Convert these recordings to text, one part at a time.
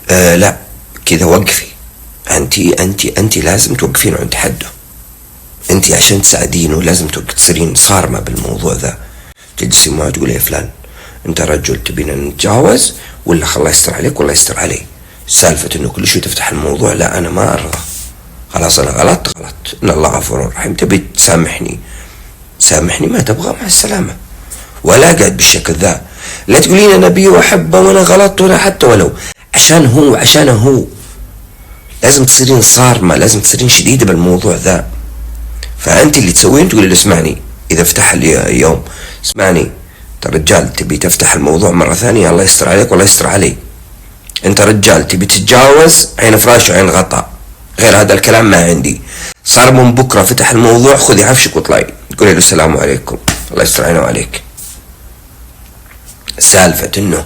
لا، كذا وقفي. انت لازم توقفين عند حده. انت عشان تساعدينه لازم تصيرين صارمة بالموضوع ذا. تجلسي معه تقول يا فلان، انت رجل تبينا نتجاوز ولا الله يستر عليك والله يستر علي؟ سالفة انه كل شوي تفتح الموضوع، لا انا ما ارضى. خلاص انا غلط، ان الله غفور رحيم. تبي تسامحني سامحني، ما تبغى مع السلامة. ولا قاعد بالشكل ذا. لا تقولين انا نبي واحبه وانا غلط، ولا حتى ولو عشانه هو. لازم تصيرين صارمة، لازم تصيرين شديدة بالموضوع ذا. فانت اللي تسوين تقولي له اسمعني، اذا فتح لي يوم اسمعني، انت رجال تبي تفتح الموضوع مرة ثانية، الله يستر عليك والله يستر علي. انت رجال تبي تتجاوز، عين فراش وعين غطاء، غير هذا الكلام ما عندي. صار من بكرة فتح الموضوع، خذي عفشك واطلعي، قولي له السلام عليكم الله يستر علينا وعليك. سالفة انه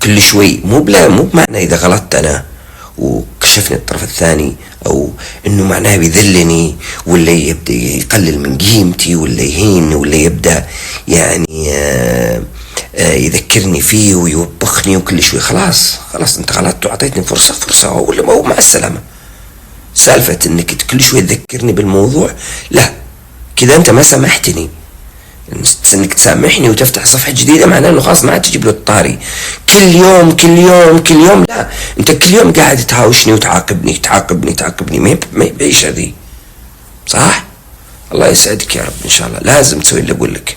كل شوي مو بمعنى اذا غلطت انا وكشفني الطرف الثاني او انه معناه بيذلني ولا يبدا يقلل من قيمتي ولا يهيني ولا يبدا يعني يذكرني فيه ويوبخني وكل شوي. خلاص انت غلطت وعطيتني فرصة ولا ما هو مع السلامة. سالفة انك كل شوي تذكرني بالموضوع، لا كذا انت ما سامحتني. انك تسامحني وتفتح صفحة جديدة معناه انه خلاص ما عاد تجيب له الطاري كل يوم. لا، انت كل يوم قاعد تهاوشني وتعاقبني. ما يبيش هذه، صح؟ الله يسعدك يا رب. ان شاء الله لازم تسوي اللي اقول لك.